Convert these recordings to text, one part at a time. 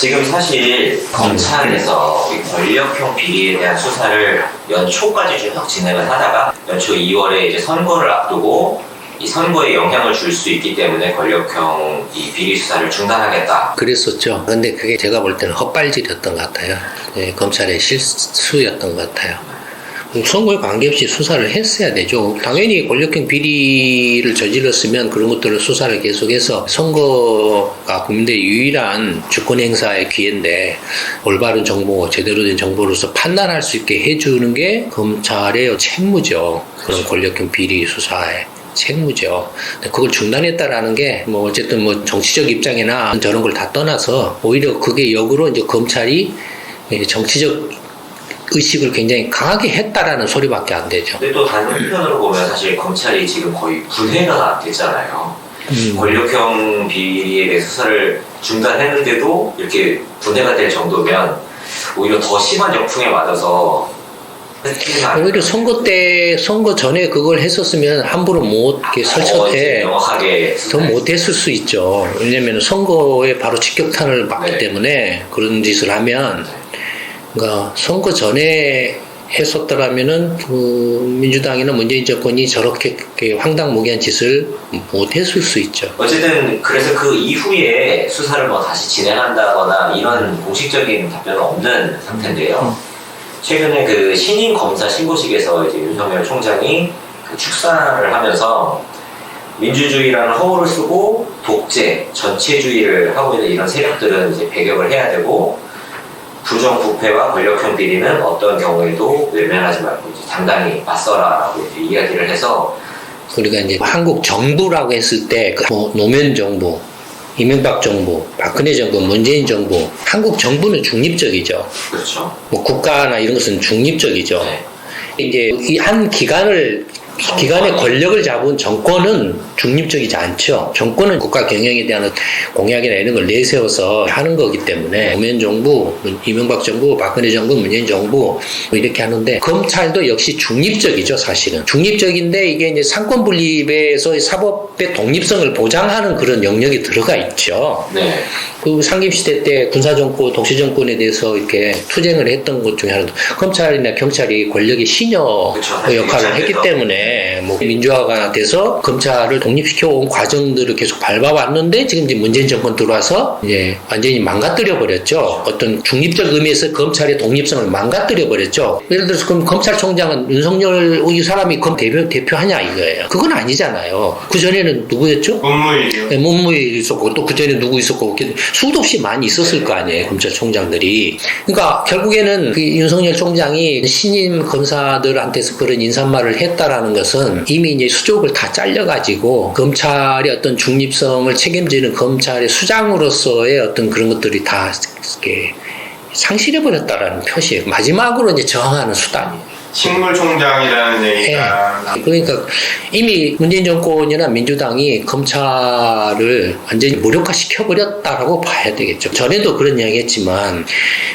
지금 사실 검찰에서 이 권력형 비리에 대한 수사를 연초까지 쭉 진행을 하다가 연초 2월에 이제 선거를 앞두고 이 선거에 영향을 줄 수 있기 때문에 권력형 이 비리 수사를 중단하겠다. 그랬었죠. 근데 그게 제가 볼 때는 헛발질이었던 것 같아요. 예, 검찰의 실수였던 것 같아요. 선거에 관계없이 수사를 했어야 되죠. 당연히 권력형 비리를 저질렀으면 그런 것들을 수사를 계속해서 선거가 국민들의 유일한 주권 행사의 기회인데 올바른 정보, 제대로 된 정보로서 판단할 수 있게 해주는 게 검찰의 책무죠. 그런 권력형 비리 수사에. 책무죠. 그걸 중단했다라는 게 뭐 어쨌든 뭐 정치적 입장이나 저런 걸 다 떠나서 오히려 그게 역으로 이제 검찰이 정치적 의식을 굉장히 강하게 했다라는 소리밖에 안 되죠. 근데 또 다른 한편으로 보면 사실 검찰이 지금 거의 분해가 됐잖아요. 권력형 비리에 대해 수사를 중단했는데도 이렇게 분해가 될 정도면 오히려 더 심한 역풍에 맞아서 오히려 선거 전에 그걸 했었으면 함부로 못 설쳤대 더 못했을 수 있죠. 왜냐면 선거에 바로 직격탄을 맞기 때문에 그런 짓을 하면 그러니까 선거 전에 했었더라면은 그 민주당이나 문재인 정권이 저렇게 황당무계한 짓을 못했을 수 있죠. 어쨌든 그래서 그 이후에 수사를 뭐 다시 진행한다거나 이런 공식적인 답변은 없는 상태인데요. 최근에 그 신임 검사 신고식에서 이제 윤석열 총장이 그 축사를 하면서 민주주의라는 허물을 쓰고 독재, 전체주의를 하고 있는 이런 세력들은 이제 배격을 해야 되고 부정부패와 권력형 비리는 어떤 경우에도 외면하지 말고 이제 당당히 맞서라라고 이제 이야기를 해서 우리가 이제 한국 정부라고 했을 때 뭐 노무현 정부, 이명박 정부, 박근혜 정부, 문재인 정부, 한국 정부는 중립적이죠. 그렇죠. 뭐 국가나 이런 것은 중립적이죠. 네. 이제 이 한 기관의 권력을 잡은 정권은 중립적이지 않죠. 정권은 국가 경영에 대한 공약이나 이런 걸 내세워서 하는 거기 때문에 노무현 정부, 이명박 정부, 박근혜 정부, 문재인 정부 이렇게 하는데 검찰도 역시 중립적이죠. 사실은 중립적인데 이게 이제 상권 분립에서 사법의 독립성을 보장하는 그런 영역이 들어가 있죠. 네. 그 상김시대 때 군사정권, 독재정권에 대해서 이렇게 투쟁을 했던 것 중에 하나도 검찰이나 경찰이 권력의 시녀 역할을 했기 때문에 뭐 민주화가 돼서 검찰을 독립시켜온 과정들을 계속 밟아왔는데 지금 이제 문재인 정권 들어와서 이제 완전히 망가뜨려 버렸죠. 어떤 중립적 의미에서 검찰의 독립성을 망가뜨려 버렸죠. 예를 들어서 그럼 검찰총장은 윤석열 이 사람이 대표하냐 이거예요. 그건 아니잖아요. 그 전에는 누구였죠? 문무일이요. 네, 문무일 있었고 또 그 전에 누구 있었고 수도 없이 많이 있었을 거 아니에요. 검찰총장들이. 그러니까 결국에는 그 윤석열 총장이 신임 검사들한테서 그런 인사말을 했다라는 것은 이미 이제 수족을 다 잘려가지고 검찰의 어떤 중립성을 책임지는 검찰의 수장으로서의 어떤 그런 것들이 다 이렇게 상실해버렸다라는 표시예요. 마지막으로 이제 저항하는 수단이에요. 식물총장이라는 얘기가 그러니까 이미 문재인 정권이나 민주당이 검찰을 완전히 무력화시켜버렸다라고 봐야 되겠죠. 전에도 그런 이야기 했지만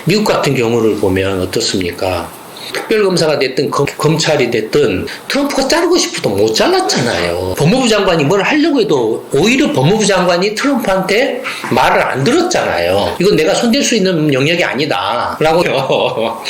미국 같은 경우를 보면 어떻습니까? 특별검사가 됐든 검찰이 됐든 트럼프가 자르고 싶어도 못 잘랐잖아요. 법무부 장관이 뭘 하려고 해도 오히려 법무부 장관이 트럼프한테 말을 안 들었잖아요. 이건 내가 손댈 수 있는 영역이 아니다 라고요.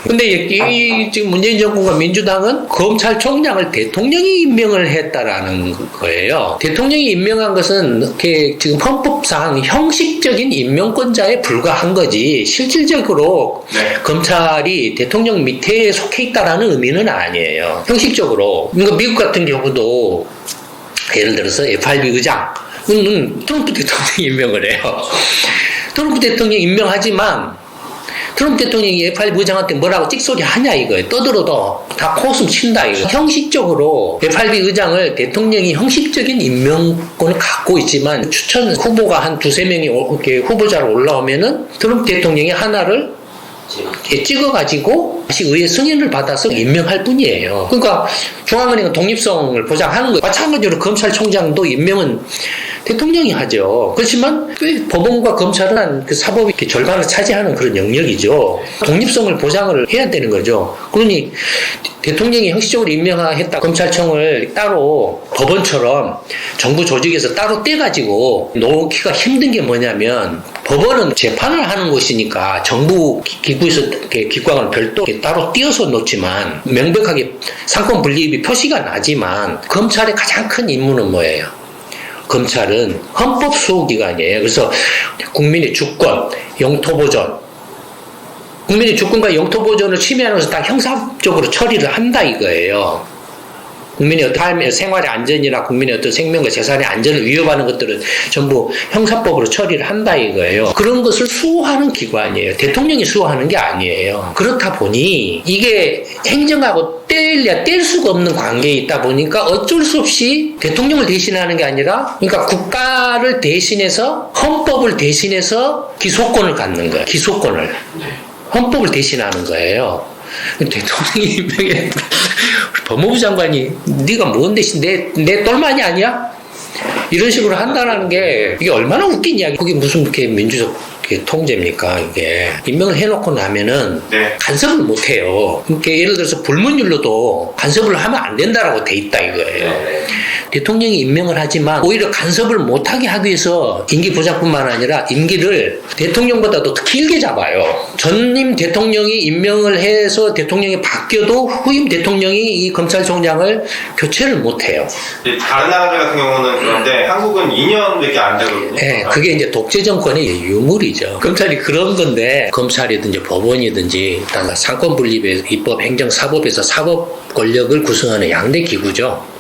근데 이 지금 문재인 정권과 민주당은 검찰총장을 대통령이 임명을 했다라는 거예요. 대통령이 임명한 것은 이렇게 지금 헌법상 형식적인 임명권자에 불과한 거지 실질적으로 검찰이 대통령 밑에 속해 있다라는 의미는 아니에요. 형식적으로. 그러니까 미국 같은 경우도 예를 들어서 FRB 의장은 트럼프 대통령이 임명을 해요. 트럼프 대통령이 임명하지만 트럼프 대통령이 FRB 의장한테 뭐라고 찍소리 하냐 이거예요. 떠들어도 다 코웃음 친다 이거. 형식적으로 FRB 의장을 대통령이 형식적인 임명권을 갖고 있지만 추천 후보가 한 두세 명이 이렇게 후보자로 올라오면은 트럼프 대통령이 하나를 찍어가지고 다시 의회 승인을 받아서 임명할 뿐이에요. 그러니까 중앙은행은 독립성을 보장하는 거예요. 마찬가지로 검찰총장도 임명은 대통령이 하죠. 그렇지만 왜 법원과 검찰은 그 사법의 절반을 차지하는 그런 영역이죠. 독립성을 보장을 해야 되는 거죠. 그러니 대통령이 형식적으로 임명했다 검찰청을 따로 법원처럼 정부 조직에서 따로 떼가지고 놓기가 힘든 게 뭐냐면 법원은 재판을 하는 곳이니까 정부 기구에서 기관을 별도 따로 띄어서 놓지만 명백하게 상권 분립이 표시가 나지만 검찰의 가장 큰 임무는 뭐예요? 검찰은 헌법 수호기관이에요. 그래서 국민의 주권, 영토 보존, 국민의 주권과 영토 보존을 침해하는 것을 다 형사적으로 처리를 한다 이거예요. 국민의 삶의 생활의 안전이나 국민의 어떤 생명과 재산의 안전을 위협하는 것들은 전부 형사법으로 처리를 한다 이거예요. 그런 것을 수호하는 기관이에요. 대통령이 수호하는 게 아니에요. 그렇다 보니 이게 행정하고 뗄 수가 없는 관계에 있다 보니까 어쩔 수 없이 대통령을 대신하는 게 아니라 그러니까 국가를 대신해서 헌법을 대신해서 기소권을 갖는 거예요. 기소권을. 헌법을 대신하는 거예요. 대통령이 임명해 법무부 장관이 네가 뭔 대신 내 똘마니 아니야? 이런 식으로 한다는 게 이게 얼마나 웃긴 이야기. 그게 무슨 이렇게 민주적 통제입니까? 이게 임명을 해놓고 나면은 네. 간섭을 못 해요. 그러니까 예를 들어서 불문율로도 간섭을 하면 안 된다라고 돼 있다 이거예요. 대통령이 임명을 하지만 오히려 간섭을 못하게 하기 위해서 임기 보장뿐만 아니라 임기를 대통령보다도 더 길게 잡아요. 전임 대통령이 임명을 해서 대통령이 바뀌어도 후임 대통령이 이 검찰총장을 교체를 못해요. 다른 나라들 같은 경우는 그런데 한국은 2년밖에 안 되거든요. 네, 그게 이제 독재 정권의 유물이죠. 검찰이 그런 건데 검찰이든지 법원이든지 일단 상권 분립의 입법, 행정, 사법에서 사법 권력을 구성하는 양대 기구죠.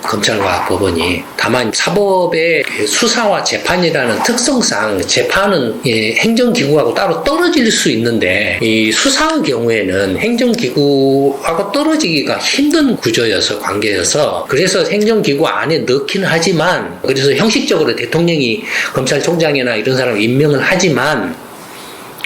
검찰과 법원이. 다만 사법의 수사와 재판이라는 특성상 재판은 행정기구하고 따로 떨어질 수 있는데 이 수사의 경우에는 행정기구하고 떨어지기가 힘든 구조여서 관계여서 그래서 행정기구 안에 넣긴 하지만 그래서 형식적으로 대통령이 검찰총장이나 이런 사람을 임명을 하지만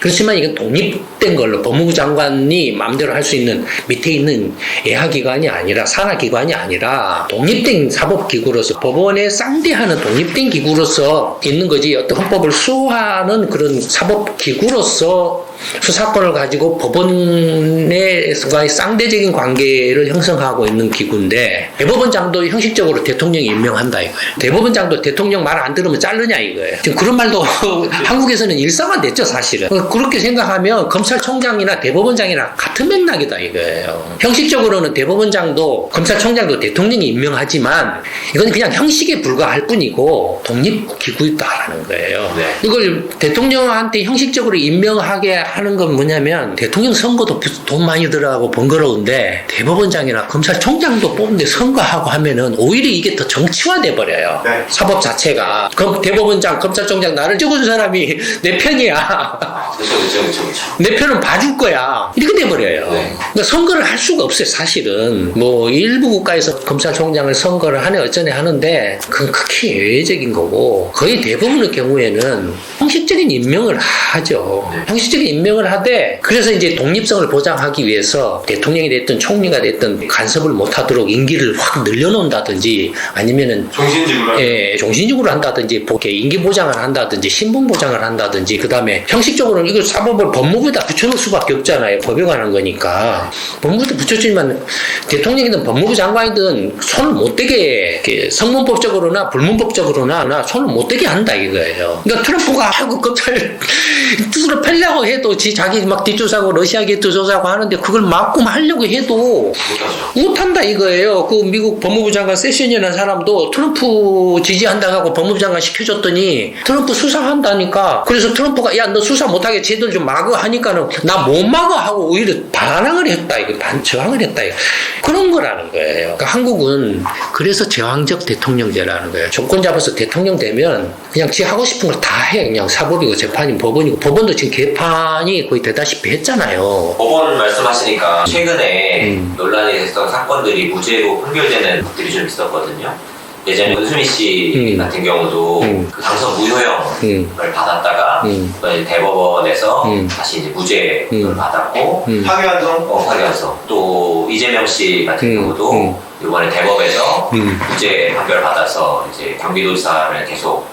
그렇지만 이건 독립된 걸로 법무부 장관이 마음대로 할 수 있는 밑에 있는 예하기관이 아니라 산하기관이 아니라 독립된 사법기구로서 법원에 쌍대하는 독립된 기구로서 있는 거지 어떤 헌법을 수호하는 그런 사법기구로서 수사권을 가지고 법원과의 쌍대적인 관계를 형성하고 있는 기구인데 대법원장도 형식적으로 대통령이 임명한다 이거예요. 대법원장도 대통령 말 안 들으면 자르냐 이거예요. 지금 그런 말도 한국에서는 일상화됐죠 사실은. 그렇게 생각하면 검찰총장이나 대법원장이랑 같은 맥락이다 이거예요. 형식적으로는 대법원장도 검찰총장도 대통령이 임명하지만 이건 그냥 형식에 불과할 뿐이고 독립기구다라는 거예요. 네. 이걸 대통령한테 형식적으로 임명하게 하는 건 뭐냐면 대통령 선거도 돈 많이 들어가고 번거로운데 대법원장이나 검찰총장도 뽑는데 선거하고 하면은 오히려 이게 더 정치화돼 버려요. 네. 사법 자체가. 그럼 대법원장, 검찰총장 나를 찍어준 사람이 내 편이야. 그렇죠. 내 편은 봐줄 거야. 이렇게 돼버려요. 네. 그러니까 선거를 할 수가 없어요, 사실은. 뭐, 일부 국가에서 검찰총장을 선거를 하네, 어쩌네 하는데, 그건 극히 예외적인 거고, 거의 대부분의 경우에는 형식적인 임명을 하죠. 네. 형식적인 임명을 하되, 그래서 이제 독립성을 보장하기 위해서 대통령이 됐든 총리가 됐든 간섭을 못하도록 임기를 확 늘려놓는다든지, 아니면은, 종신직으로. 예, 종신직으로 한다든지, 임기 보장을 한다든지, 신분 보장을 한다든지, 그 다음에 형식적으로는 이걸 사법을 법무부에다 붙여놓을 수밖에 없잖아요. 법에 관한 거니까. 법무부에 붙여주지만 대통령이든 법무부 장관이든 손을 못 대게 성문법적으로나 불문법적으로나 손을 못 대게 한다 이거예요. 그러니까 트럼프가 그 검찰 뜻으로 펴려고 해도 자기 막 뒷조사하고 러시아 게이트 조사하고 하는데 그걸 막고 하려고 해도 못한다 이거예요. 그 미국 법무부 장관 세션이라는 사람도 트럼프 지지한다고 하고 법무부 장관 시켜줬더니 트럼프 수사한다니까. 그래서 트럼프가 야 너 수사 못하게 쟤들 좀 막어 하니까는 나 못 막어 하고 오히려 반항을 했다 이거 저항을 했다 이거 그런 거라는 거예요. 그러니까 한국은 그래서 제왕적 대통령제라는 거예요. 조건 잡아서 대통령 되면 그냥 지 하고 싶은 걸 다 해. 그냥 사법이고 재판이고 법원이고 법원도 지금 개판이 거의 되다시피 했잖아요. 법원 말씀하시니까 최근에 논란이 됐던 사건들이 무죄로 판결되는 것들이 좀 있었거든요. 예전에 은수미 씨 같은 경우도 그 당선 무효형을 받았다가 대법원에서 다시 이제 무죄를 받았고 파기환송. 파기환송. 또 이재명 씨 같은 경우도 이번에 대법에서 무죄 판결 받아서 이제 경기도지사를 계속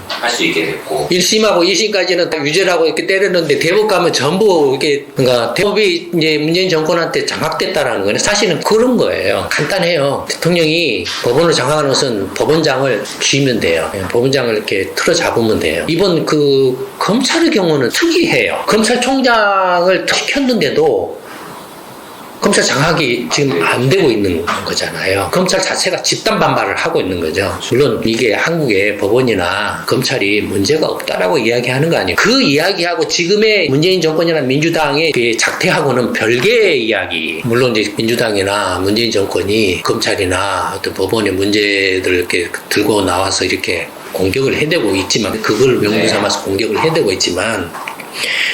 할 수 있게 됐고 1심하고 2심까지는 다 유죄라고 이렇게 때렸는데 대법 가면 전부 이게 그러니까 대법이 이제 문재인 정권한테 장악됐다라는 거는 사실은 그런 거예요. 간단해요. 대통령이 법원을 장악하는 것은 법원장을 쥐면 돼요. 법원장을 이렇게 틀어 잡으면 돼요. 이번 그 검찰의 경우는 특이해요. 검찰총장을 시켰는데도 검찰 장악이 지금 안 되고 있는 거잖아요. 검찰 자체가 집단 반발을 하고 있는 거죠. 물론 이게 한국의 법원이나 검찰이 문제가 없다라고 이야기하는 거 아니에요. 그 이야기하고 지금의 문재인 정권이나 민주당의 그 작태하고는 별개의 이야기. 물론 이제 민주당이나 문재인 정권이 검찰이나 어떤 법원의 문제들을 이렇게 들고 나와서 이렇게 공격을 해대고 있지만 그걸 명분 삼아서 공격을 해대고 있지만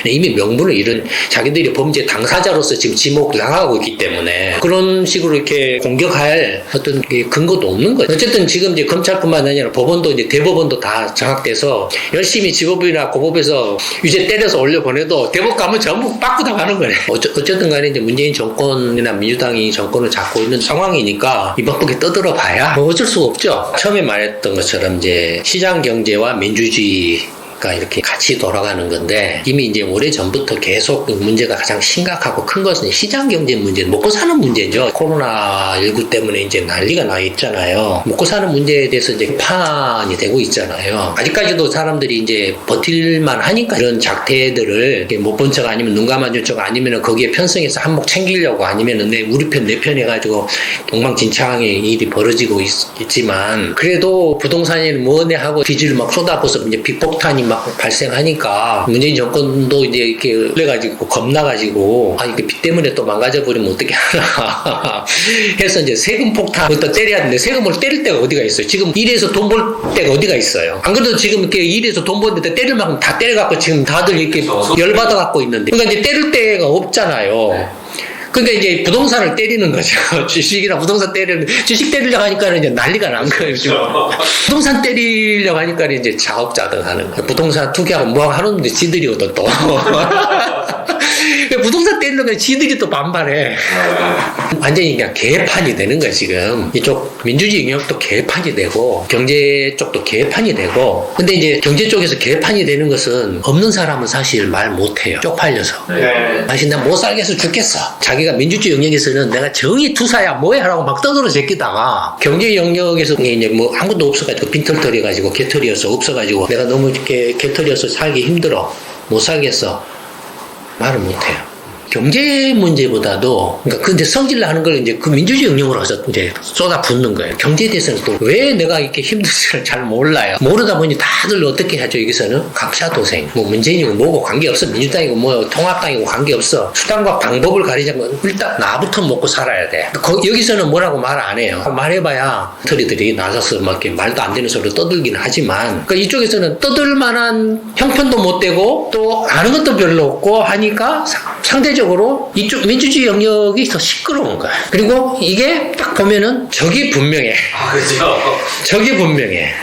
이미 명분을 잃은 자기들이 범죄 당사자로서 지금 지목을 당하고 있기 때문에 그런 식으로 이렇게 공격할 어떤 근거도 없는 거죠. 어쨌든 지금 이제 검찰뿐만 아니라 법원도 이제 대법원도 다 장악돼서 열심히 지법이나 고법에서 유죄 때려서 올려보내도 대법 가면 전부 빠꾸 당하는 거네. 어쨌든 간에 이제 문재인 정권이나 민주당이 정권을 잡고 있는 상황이니까 이 바쁘게 떠들어 봐야 뭐 어쩔 수가 없죠. 처음에 말했던 것처럼 이제 시장 경제와 민주주의 이렇게 같이 돌아가는 건데 이미 이제 오래 전부터 계속 문제가 가장 심각하고 큰 것은 시장 경제 문제, 먹고 사는 문제죠. 코로나19 때문에 이제 난리가 나 있잖아요. 먹고 사는 문제에 대해서 이제 판이 되고 있잖아요. 아직까지도 사람들이 이제 버틸만 하니까 이런 작태들을 못 본 척 아니면 눈 감아준 척 아니면 거기에 편성해서 한몫 챙기려고 아니면 우리 편 내 편 해가지고 엉망진창의 일이 벌어지고 있지만 그래도 부동산이 뭐네 하고 빚을 막 쏟아부어서 이제 빚폭탄이 막 발생하니까 문재인 정권도 이제 이렇게 그래가지고 겁나가지고 이게 빚 때문에 또 망가져버리면 어떻게 하나 해서 이제 세금 폭탄부터 때려야 되는데 세금을 때릴 데가 어디가 있어요? 지금 일해서 돈 벌 데가 어디가 있어요? 안 그래도 지금 이렇게 일해서 돈 버는데 때릴 만큼 다 때려갖고 지금 다들 이렇게 열받아갖고 있는데 그러니까 이제 때릴 데가 없잖아요. 그러니까 이제 부동산을 때리는 거죠. 주식이나 부동산 주식 때리려고 하니까 이제 난리가 난 거예요. 지금. 부동산 때리려고 하니까 이제 자업자득 하는 거예요. 부동산 투기하고 뭐하고 하는데 지들이거든 또. 부동산 때리려고 지들이 또 반발해. 완전히 그냥 개판이 되는 거야, 지금. 이쪽 민주주의 영역도 개판이 되고, 경제 쪽도 개판이 되고, 근데 이제 경제 쪽에서 개판이 되는 것은 없는 사람은 사실 말 못해요. 쪽팔려서. 네. 사실 나 못 살겠어 죽겠어. 자기가 민주주의 영역에서는 내가 정의 투사야 뭐야 하라고 막 떠들어 제끼다가 경제 영역에서 이제 뭐 아무것도 없어가지고 빈털터리가지고 개털이어서 없어가지고 내가 너무 이렇게 개털이어서 살기 힘들어 못 살겠어 말을 못해요. 경제 문제보다도, 그러니까 근데 성질 나는 걸 이제 그 민주주의 영역으로 가서 이제 쏟아붓는 거예요. 경제에 대해서는 또 왜 내가 이렇게 힘든지를 잘 몰라요. 모르다 보니 다들 어떻게 하죠, 여기서는? 각자도생. 뭐 문재인이고 뭐고 관계없어. 민주당이고 뭐 통합당이고 관계없어. 수단과 방법을 가리자면 일단 나부터 먹고 살아야 돼. 여기서는 뭐라고 말 안 해요. 말해봐야 터리들이 나서서 막 이렇게 말도 안 되는 소리로 떠들긴 하지만, 그러니까 이쪽에서는 떠들 만한 형편도 못 되고 또 아는 것도 별로 없고 하니까 상대적으로 이쪽 민주주의 영역이 더 시끄러운 거야. 그리고 이게 딱 보면은 적이 분명해. 그렇죠. 적이 분명해.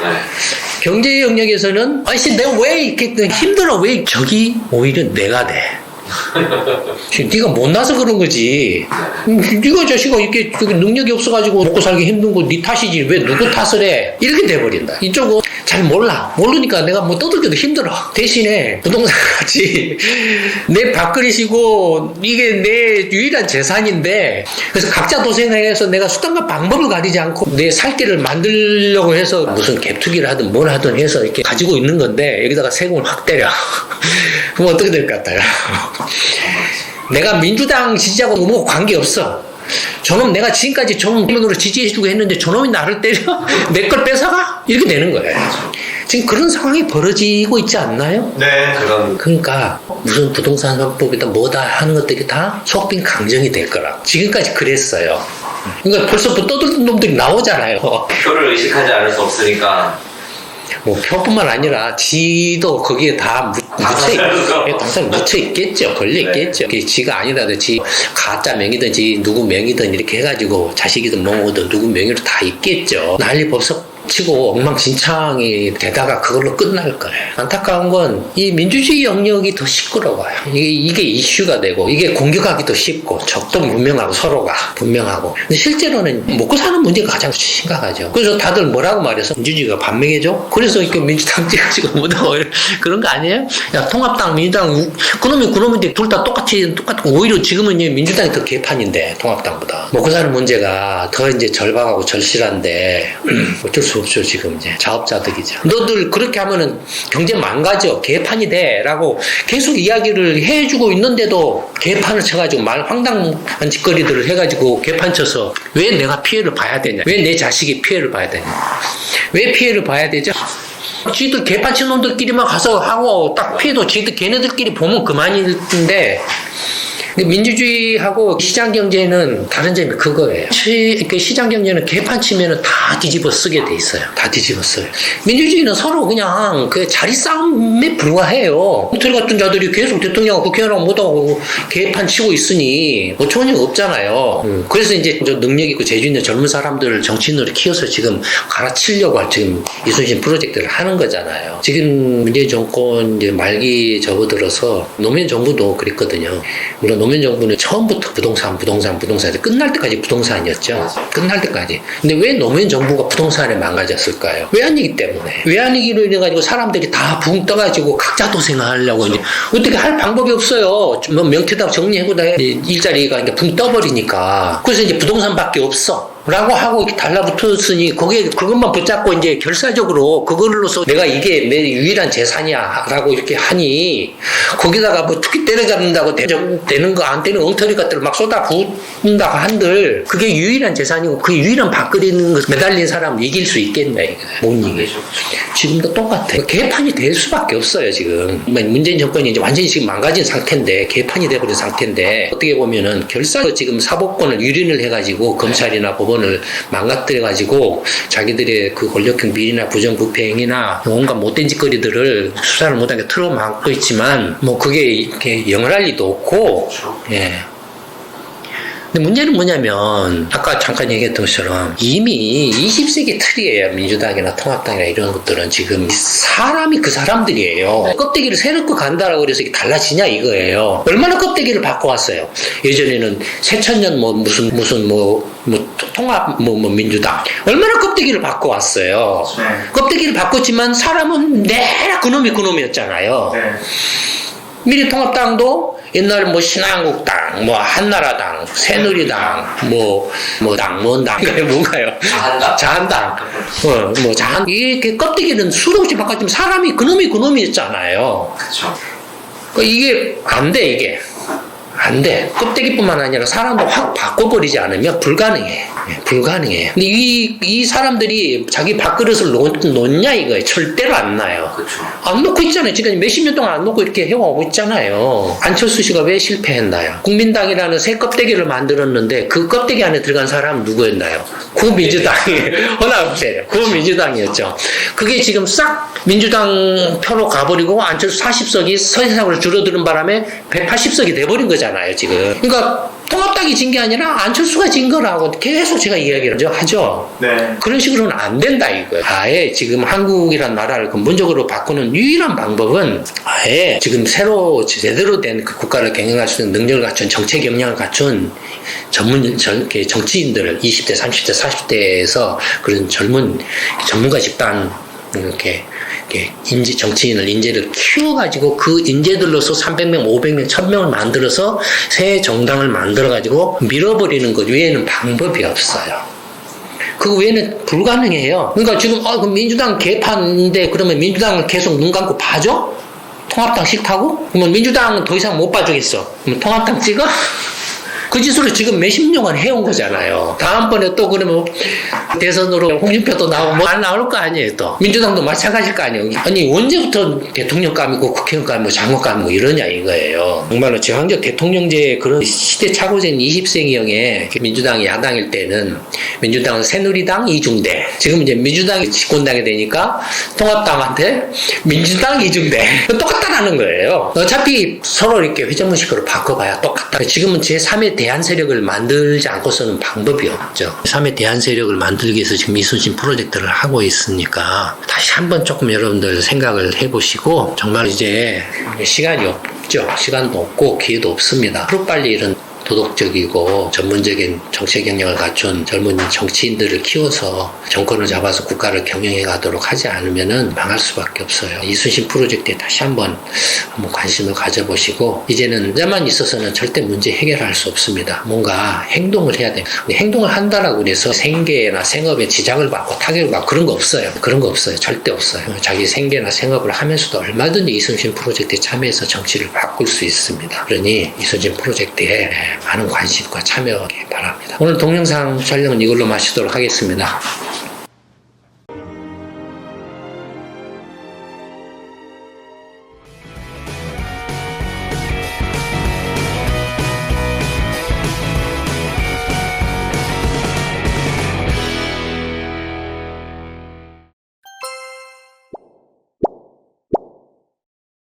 경제 영역에서는 아이씨 내가 왜 이렇게 힘들어 왜 적이 오히려 내가 돼. 네가 못나서 그런 거지. 네가 자식아 이렇게 능력이 없어가지고 먹고 살기 힘든 거 네 탓이지 왜 누구 탓을 해 이렇게 돼버린다. 이쪽은 잘 모르니까 내가 뭐 떠들기도 힘들어. 대신에 부동산같이 내 밥그릇이고 이게 내 유일한 재산인데 그래서 각자 도생해서 내가 수단과 방법을 가리지 않고 내 살 길을 만들려고 해서 무슨 갭투기를 하든 뭘 하든 해서 이렇게 가지고 있는 건데 여기다가 세금을 확 때려. 그럼 어떻게 될 것 같아요? 내가 민주당 지지하고 뭐 관계없어. 저놈 내가 지금까지 정면으로 지지해주고 했는데 저놈이 나를 때려? 내 걸 뺏어가? 이렇게 되는 거예요. 지금 그런 상황이 벌어지고 있지 않나요? 네. 그러니까 무슨 부동산 상법이다 뭐다 하는 것들이 다 속빈 강정이 될 거라. 지금까지 그랬어요. 그러니까 벌써부터 떠들던 놈들이 나오잖아요. 표를 의식하지 않을 수 없으니까 뭐 표뿐만 아니라 지도 거기에 다 묻혀 있겠죠. 걸려 있겠죠. 지가 아니라도 지 가짜 명의든지 누구 명의든 이렇게 해가지고 자식이든 뭐든 누구 명의로 다 있겠죠. 난리 치고 엉망진창이 되다가 그걸로 끝날 거예요. 안타까운 건 이 민주주의 영역이 더 시끄러워요. 이게 이슈가 되고 이게 공격하기도 쉽고 적도 분명하고 서로가 분명하고 근데 실제로는 먹고 사는 문제가 가장 심각하죠. 그래서 다들 뭐라고 말해서 민주주의가 반명해져? 그래서 이렇게 민주당 찍어지고 뭐다 그런 거 아니에요? 야 통합당 민주당 그놈인데 둘 다 똑같고 오히려 지금은 민주당이 더 개판인데 통합당보다 먹고 사는 문제가 더 이제 절박하고 절실한데 어쩔 수 없죠. 지금 이제 자업자득이죠. 너들 그렇게 하면은 경제 망가져 개판이 돼라고 계속 이야기를 해주고 있는데도 개판을 쳐가지고 말 황당한 짓거리들을 해가지고 개판 쳐서 왜 내가 피해를 봐야 되냐? 왜 내 자식이 피해를 봐야 되냐? 왜 피해를 봐야 되죠? 지들 개판 친 놈들끼리만 가서 하고 딱 피해도 걔네들끼리 보면 그만일 텐데 민주주의하고 시장경제는 다른 점이 그거예요. 시장경제는 개판 치면은 다 뒤집어 쓰게 돼 있어요. 다 뒤집어 써요. 민주주의는 서로 그냥 그 자리 싸움에 불과해요. 호텔 같은 자들이 계속 대통령, 국회의원하고 못하고 개판 치고 있으니 어처구니가 없잖아요. 그래서 이제 능력 있고 재주 있는 젊은 사람들을 정치인으로 키워서 지금 갈아치려고 지금 이순신 프로젝트를 하는 거잖아요. 지금 문재인 정권 이제 말기 접어들어서 노무현 정부도 그랬거든요. 물론 노무현 정부는 처음부터 부동산 끝날 때까지 부동산이었죠. 끝날 때까지. 근데 왜 노무현 정부가 부동산에 망가졌을까요? 외환위기 때문에. 외환위기로 인해 가지고 사람들이 다 붕 떠가지고 각자 도생하려고 이제 어떻게 할 방법이 없어요. 뭐 명태다 정리해보다 일자리가 이제 붕 떠버리니까. 그래서 이제 부동산밖에 없어. 라고 하고 이렇게 달라붙었으니 그것만 붙잡고 이제 결사적으로 그걸로서 내가 이게 내 유일한 재산이야 라고 이렇게 하니 거기다가 뭐 특히 때려잡는다고 되는 거 안 되는 엉터리 것들을 막 쏟아붓는다고 한들 그게 유일한 재산이고 그 유일한 밥그릇 있는 거 매달린 사람은 이길 수 있겠나 이거 못 이겨. 지금도 똑같아. 개판이 될 수밖에 없어요 지금. 문재인 정권이 이제 완전히 지금 망가진 상태인데 개판이 돼버린 상태인데 어떻게 보면은 결사로 지금 사법권을 유린을 해가지고 검찰이나 법원을 망가뜨려가지고 자기들의 그 권력형 비리나 부정부패행위나 온갖 못된 짓거리들을 수사를 못하게 틀어막고 있지만 뭐 그게 이렇게 영원할 리도 없고 예. 근데 문제는 뭐냐면 아까 잠깐 얘기했던 것처럼 이미 20세기 틀이에요. 민주당이나 통합당이나 이런 것들은 지금 사람이 그 사람들이에요. 껍데기를 새롭게 간다라고 그래서 이게 달라지냐 이거예요. 얼마나 껍데기를 바꿔왔어요. 예전에는 새천년 통합 민주당 얼마나 껍데기를 바꿔왔어요. 네. 껍데기를 바꿨지만 사람은 내라 그놈이었잖아요. 네. 미래통합당도 옛날에 뭐 신한국당, 뭐 한나라당, 새누리당, 뭔당 이게 뭔가요? 자한당. 이게 껍데기는 수도 없이 바꿨지만 사람이 그놈이었잖아요. 그렇죠. 이게 안 돼, 이게. 안 돼. 껍데기뿐만 아니라 사람도 확 바꿔버리지 않으면 불가능해. 불가능해. 근데 이 사람들이 자기 밥그릇을 놓냐 이거예요. 절대로 안 놔요. 그렇죠. 안 놓고 있잖아요. 지금 몇십 년 동안 안 놓고 이렇게 해오고 있잖아요. 안철수 씨가 왜 실패했나요? 국민당이라는 새 껍데기를 만들었는데 그 껍데기 안에 들어간 사람은 누구였나요? 구민주당이 허나없어요. 구민주당이었죠. 그게 지금 싹 민주당 표로 가버리고 안철수 40석이 서해상으로 줄어드는 바람에 180석이 돼버린 거잖아요. 지금. 그러니까 통합당이 진 게 아니라 안철수가 진 거라고 계속 제가 이야기를 하죠. 네. 그런 식으로는 안 된다 이거예요. 아예 지금 한국이란 나라를 근본적으로 바꾸는 유일한 방법은 아예 지금 새로 제대로 된 그 국가를 경영할 수 있는 능력을 갖춘 정책 역량을 갖춘 정치인들을 20대, 30대, 40대에서 그런 젊은 전문가 집단 이렇게 인재를 키워가지고 그 인재들로서 300명, 500명, 1000명을 만들어서 새 정당을 만들어가지고 밀어버리는 것 외에는 방법이 없어요. 그거 외에는 불가능해요. 그러니까 지금 그 민주당 개판인데 그러면 민주당을 계속 눈 감고 봐줘? 통합당 싫다고? 그러면 민주당은 더 이상 못 봐주겠어. 그러면 통합당 찍어? 그 짓으로 지금 몇십 년간 해온 거잖아요. 다음번에 또 그러면 대선으로 홍준표도 나오고 뭐 안 나올 거 아니에요 또. 민주당도 마찬가지일 거 아니에요. 아니 언제부터 대통령감이고 국회의원감이고 장관감이고 이러냐 이거예요. 정말로 제왕적 대통령제의 그런 시대착오적인 20세기형의 민주당이 야당일 때는 민주당은 새누리당 이중대. 지금 이제 민주당이 집권당이 되니까 통합당한테 민주당 이중대. 똑같다라는 거예요. 어차피 서로 이렇게 회전문식으로 바꿔봐야 똑같다. 지금은 제3의 대안 세력을 만들지 않고서는 방법이 없죠. 3회 대안 세력을 만들기 위해서 지금 이순신 프로젝트를 하고 있으니까 다시 한번 조금 여러분들 생각을 해보시고 정말 이제 시간이 없죠. 시간도 없고 기회도 없습니다. 하루빨리 이런 도덕적이고 전문적인 정치 경력을 갖춘 젊은 정치인들을 키워서 정권을 잡아서 국가를 경영해 가도록 하지 않으면은 망할 수밖에 없어요. 이순신 프로젝트에 다시 한번 관심을 가져보시고 이제는 나만 있어서는 절대 문제 해결할 수 없습니다. 뭔가 행동을 해야 돼요. 행동을 한다라고 해서 생계나 생업에 지장을 받고 타격을 받고 그런 거 없어요. 그런 거 없어요. 절대 없어요. 자기 생계나 생업을 하면서도 얼마든지 이순신 프로젝트에 참여해서 정치를 바꿀 수 있습니다. 그러니 이순신 프로젝트에 많은 관심과 참여하기 바랍니다. 오늘 동영상 촬영은 이걸로 마치도록 하겠습니다.